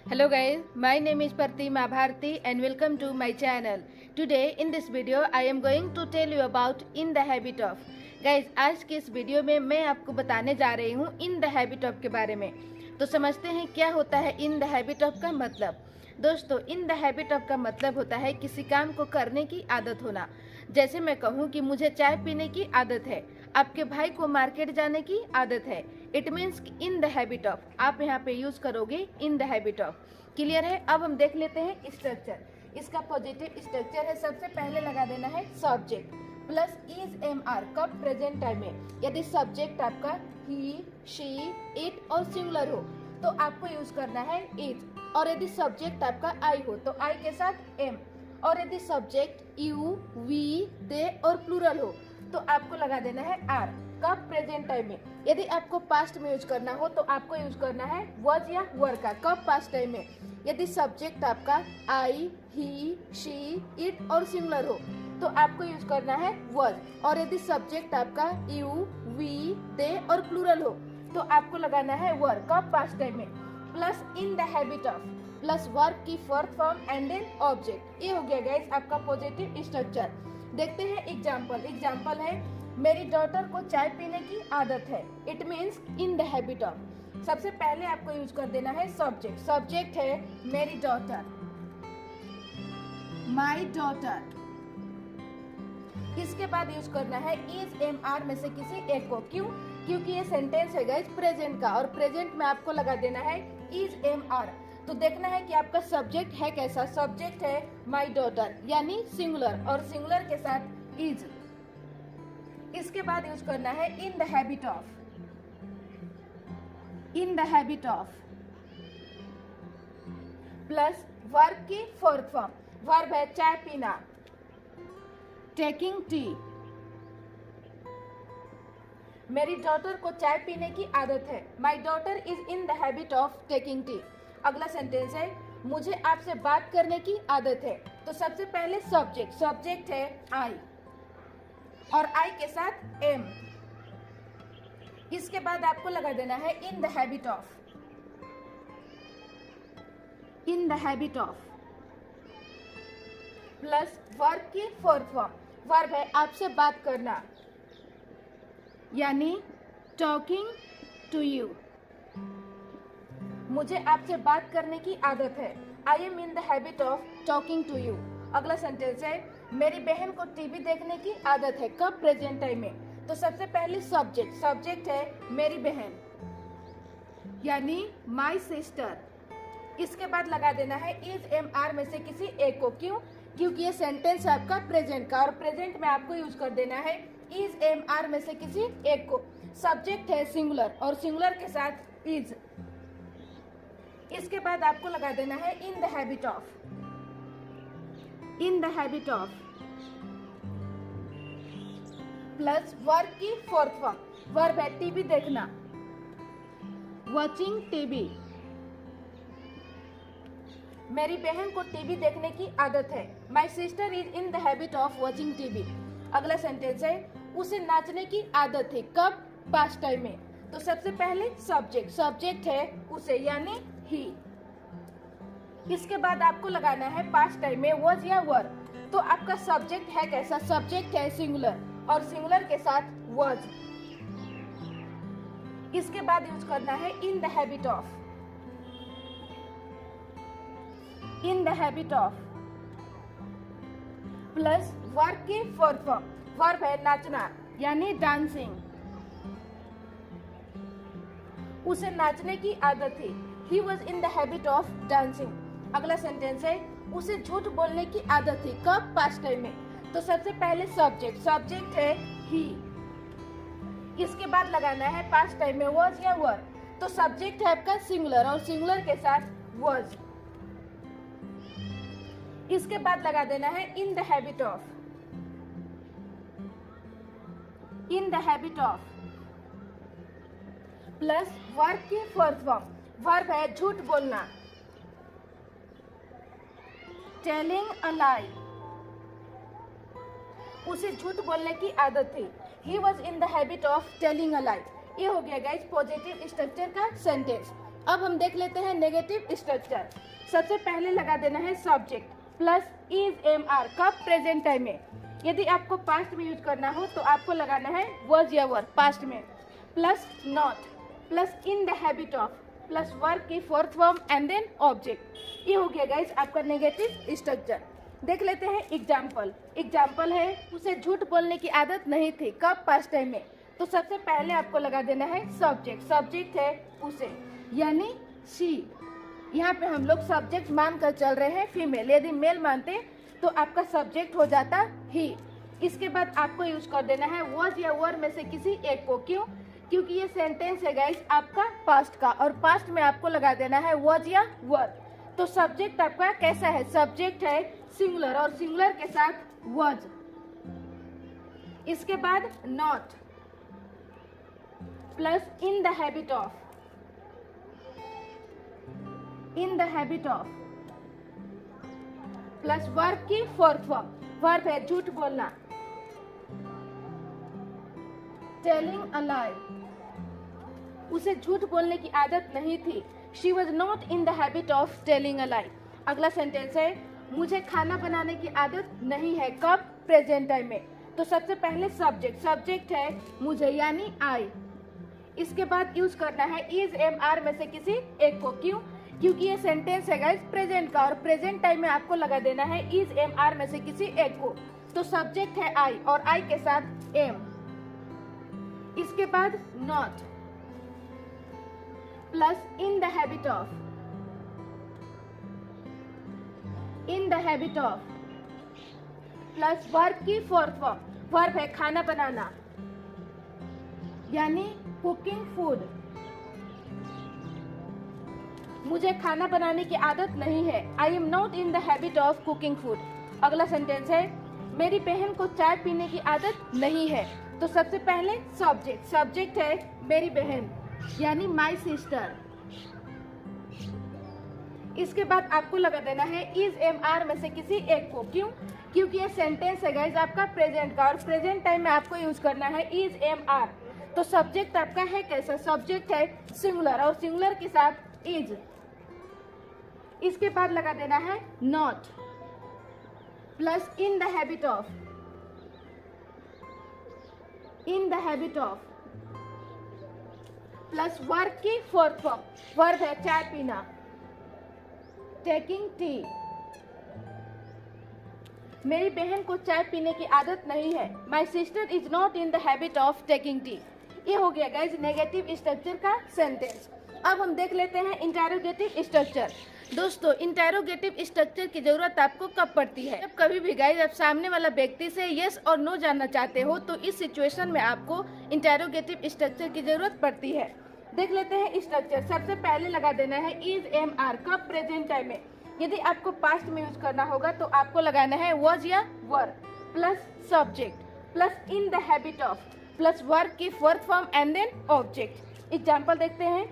Hello guys, my name is Pratima Bharti and welcome to my channel. Today in this video I am going to tell you about in the habit of. Guys, आज की इस video में मैं आपको बताने जा रही हूँ इन द हैबिट ऑफ के बारे में। तो समझते हैं क्या होता है इन द हैबिट ऑफ का मतलब। दोस्तों, इन द हैबिट ऑफ का मतलब होता है किसी काम को करने की आदत होना। जैसे मैं कहूँ कि मुझे चाय पीने की आदत है, आपके भाई को मार्केट जाने की आदत है। It means in the habit of. आप यहाँ पे यूज करोगे इन द हैबिट ऑफ। क्लियर है? अब हम देख लेते हैं स्ट्रक्चर। इसका पॉजिटिव स्ट्रक्चर है, सबसे पहले लगा देना है subject plus is am are कब प्रेजेंट टाइम में। यदि सब्जेक्ट आपका ही, शी, इट और सिंगुलर हो तो आपको यूज करना है इज, और यदि सब्जेक्ट आपका आई हो तो आई के साथ एम, और यदि सब्जेक्ट यू, वी, दे और प्लूरल हो तो आपको लगा देना है आर कब प्रेजेंट टाइम में। यदि आपको पास्ट में यूज करना हो तो आपको यूज करना है वॉज या वर का कब पास्ट टाइम में। यदि सब्जेक्ट आपका आई, ही, शी, इट और सिंगुलर हो तो आपको यूज करना है वॉज, और यदि सब्जेक्ट आपका यू, वी, दे और प्लूरल हो तो आपको लगाना है वर कब पास्ट टाइम में। Plus in the habit of plus verb की fourth form and then object. ये हो गया गाइस आपका पॉजिटिव स्ट्रक्चर। देखते हैं एग्जाम्पल है मेरी डॉटर को चाय पीने की आदत है। It means in the habit of. सबसे पहले आपको यूज कर देना है सब्जेक्ट है मेरी डॉटर, माई डॉटर। इसके बाद यूज करना है इज एम आर में से किसी एक को। क्यों? क्योंकि ये सेंटेंस है गाइस प्रेजेंट का, और प्रेजेंट में आपको लगा देना है इज एम आर। तो देखना है कि आपका सब्जेक्ट है कैसा। सब्जेक्ट है माई डॉटर यानी सिंगुलर, और सिंगुलर के साथ इज। इसके बाद यूज करना है इन the habit of. In the habit of plus verb की फोर्थ फॉर्म। वर्ब है चाय पीना, टेकिंग टी। मेरी डॉटर को चाय पीने की आदत है। My daughter is in the habit of taking tea. अगला सेंटेंस है मुझे आपसे बात करने की आदत है। तो सबसे पहले सब्जेक्ट है आई, और आई के साथ एम। इसके बाद आपको लगा देना है इन the habit of. In the habit of plus verb की फोर्थ फॉर्म। वर्ब है आपसे बात करना यानी टॉकिंग टू यू। मुझे आपसे बात करने की आदत है। I am in the habit of talking to you. अगला सेंटेंस है मेरी बहन को टीवी देखने की आदत है कब प्रेजेंट टाइम में। तो सबसे पहले सब्जेक्ट है मेरी बहन यानी माई सिस्टर। इसके बाद लगा देना है इज एम आर में से किसी एक को। क्यों? क्योंकि ये सेंटेंस है आपका प्रेजेंट का, और प्रेजेंट में आपको यूज कर देना है इज एम आर में से किसी एक को। सब्जेक्ट है सिंगुलर, और सिंगुलर के साथ इज। इसके बाद आपको लगा देना है इन the habit of. In the habit of plus verb की फोर्थ फॉर्म। वर्ब है टीवी देखना, वॉचिंग टीवी। मेरी बहन को टीवी देखने की आदत है। My sister is in the habit of watching TV. अगला सेंटेंस है उसे नाचने की आदत है कब पास्ट टाइम में। तो सबसे पहले सब्जेक्ट है उसे यानी ही। इसके बाद आपको लगाना है पास्ट टाइम में वॉज या वर। तो आपका सब्जेक्ट है कैसा? सब्जेक्ट है सिंगुलर, और सिंगुलर के साथ वॉज। इसके बाद यूज करना है इन the habit of. In the habit of plus verb की फोर्थ फॉर्म। वर्ब है नाचना यानी डांसिंग। उसे नाचने की आदत थी। He was in the habit of dancing. अगला सेंटेंस है उसे झूठ बोलने की आदत थी कब पास्ट टाइम में। तो सबसे पहले सब्जेक्ट है ही। इसके बाद लगाना है पास्ट टाइम में वॉज या वर। तो सब्जेक्ट है आपका सिंगुलर, और सिंगुलर के साथ वॉज। इसके बाद लगा देना है इन the habit of. In the habit of plus verb की फोर्थ फॉर्म। वर्ब है झूठ बोलना, टेलिंग अ लाई। उसे झूठ बोलने की आदत थी। He was in the habit of telling a lie. ये हो गया गाइस पॉजिटिव स्ट्रक्चर का सेंटेंस। अब हम देख लेते हैं नेगेटिव स्ट्रक्चर। सबसे पहले लगा देना है subject plus is am are, कब? प्रेजेंट टाइम में। यदि आपको पास्ट में यूज करना हो तो आपको लगाना है वॉज या वर, पास्ट में, plus not, plus in the habit of, plus work की fourth form and then object. ये हो गया गाइस आपका नेगेटिव स्ट्रक्चर। देख लेते हैं एग्जाम्पल। एग्जाम्पल है उसे झूठ बोलने की आदत नहीं थी, कब? पास्ट टाइम में। तो सबसे पहले आपको लगा देना है सब्जेक्ट। सब्जेक्ट है उसे, यानी शी। यहाँ पे हम लोग सब्जेक्ट मान कर चल रहे हैं फीमेल, यदि मेल मानते तो आपका सब्जेक्ट हो जाता ही। इसके बाद आपको यूज कर देना है वॉज या वर में से किसी एक को। क्यों? क्योंकि ये सेंटेंस है गाइस आपका पास्ट का, और पास्ट में आपको लगा देना है वॉज या वर। तो सब्जेक्ट आपका कैसा है? सब्जेक्ट है सिंगुलर, और सिंगुलर के साथ वॉज। इसके बाद not, plus in the habit of, in the habit of, plus verb की फोर्थ फॉर्म। वर्ब है झूठ बोलना, टेलिंग अ लाई, उसे झूठ बोलने की आदत नहीं थी। She was not in the habit of telling a lie. अगला सेंटेंस है मुझे खाना बनाने की आदत नहीं है, कब? प्रेजेंट टाइम में। तो सबसे पहले सब्जेक्ट, सब्जेक्ट है मुझे यानी आई। इसके बाद यूज करना है इज एम आर में से किसी एक को। क्यों? क्योंकि ये सेंटेंस है गाइस प्रेजेंट का, और प्रेजेंट टाइम में आपको लगा देना है इज एम आर में से किसी एक को। तो सब्जेक्ट है आई, और आई के साथ एम। इसके बाद not, plus in the habit of, in the habit of, plus verb की फोर्थ फॉर्म। वर्ब है खाना बनाना, यानी कुकिंग फूड। मुझे खाना बनाने की आदत नहीं है, I am not in the habit of cooking food. अगला सेंटेंस है मेरी बहन को चाय पीने की आदत नहीं है। तो सबसे पहले सब्जेक्ट, सब्जेक्ट है मेरी बहन, यानी माई सिस्टर। इसके बाद आपको लगा देना है इज एम आर में से किसी एक को। क्यों? क्योंकि ये सेंटेंस है गाइस आपका प्रेजेंट का, और प्रेजेंट टाइम में आपको यूज करना है इज एम आर। तो सब्जेक्ट आपका है कैसा? सब्जेक्ट है सिंगुलर, और सिंगुलर के साथ इज। इसके बाद लगा देना है not, plus in the habit of, in the habit of, plus verb की फोर्थ फॉर्म। वर्ब है चाय पीना, टेकिंग टी। मेरी बहन को चाय पीने की आदत नहीं है, my sister is not in the habit of taking T. ये हो गया गाइस नेगेटिव स्ट्रक्चर का सेंटेंस। अब हम देख लेते हैं इंटेरोगेटिव स्ट्रक्चर। दोस्तों इंटेरोगेटिव स्ट्रक्चर की जरूरत आपको कब पड़ती है? जब कभी भी गाइस आप सामने वाला व्यक्ति से यस और नो जानना चाहते हो, तो इस सिचुएशन में आपको इंटेरोगेटिव स्ट्रक्चर की जरूरत पड़ती है। देख लेते हैं स्ट्रक्चर। सबसे पहले लगा देना है इज एम आर, कब? प्रेजेंट टाइम में। यदि आपको पास्ट में यूज करना होगा तो आपको लगाना है वॉज या were, plus subject, plus in the habit of, plus verb की fourth form and then object. Example देखते हैं।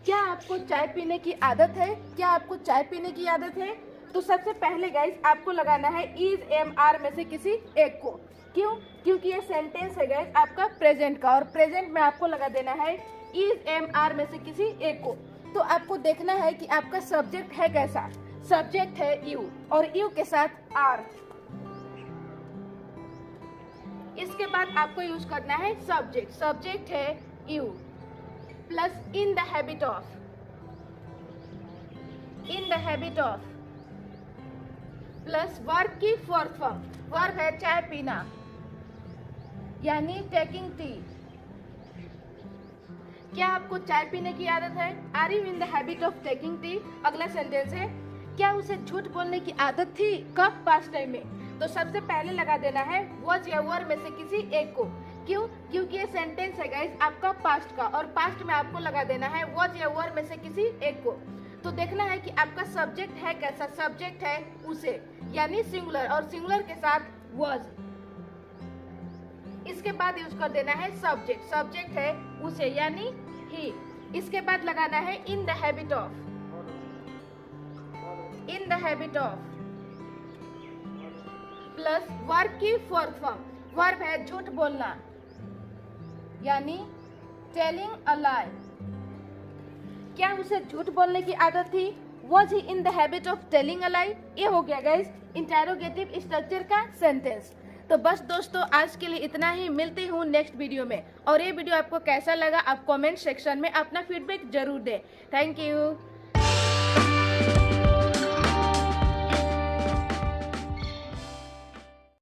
क्या आपको चाय पीने की आदत है? क्या आपको चाय पीने की आदत है? तो सबसे पहले गाइस आपको लगाना है इज एम आर में से किसी एक को। क्यों? क्योंकि ये सेंटेंस है गाइस आपका प्रेजेंट का, और प्रेजेंट में आपको लगा देना है इज एम आर में से किसी एक को। तो आपको देखना है कि आपका सब्जेक्ट है कैसा। सब्जेक्ट है यू, और यू के साथ आर। इसके बाद आपको यूज करना है सब्जेक्ट। सब्जेक्ट है you, plus in the habit of, in the habit of, plus verb की फोर्थ फॉर्म। वर्ब है चाय पीना, यानी टेकिंग टी। क्या आपको चाय पीने की आदत है? Are you in the habit of taking tea? अगला सेंटेंस है क्या उसे झूठ बोलने की आदत थी? कब? पास्ट टाइम में। तो सबसे पहले लगा देना है वॉज या वर में से किसी एक को। क्यों? क्योंकि ये सेंटेंस है गाइस आपका पास्ट का, और पास्ट में आपको लगा देना है वॉज या वर में से किसी एक को। तो देखना है कि आपका सब्जेक्ट है कैसा। सब्जेक्ट है उसे, यानी सिंगुलर, और सिंगुलर के साथ वॉज। इसके बाद यूज कर देना है सब्जेक्ट। सब्जेक्ट है उसे, यानी ही। इसके बाद लगाना है इन the habit of, in the habit of, plus verb की फोर्थ फॉर्म। वर्ब है झूठ बोलना, यानी टेलिंग अ लाई। क्या उसे झूठ बोलने की आदत थी? Was he in the habit of telling a lie? ये हो गया गाइस इंटेरोगेटिव स्ट्रक्चर का सेंटेंस। तो बस दोस्तों आज के लिए इतना ही, मिलती हूँ नेक्स्ट वीडियो में। और ये वीडियो आपको कैसा लगा आप कमेंट सेक्शन में अपना फीडबैक जरूर दें। Thank you.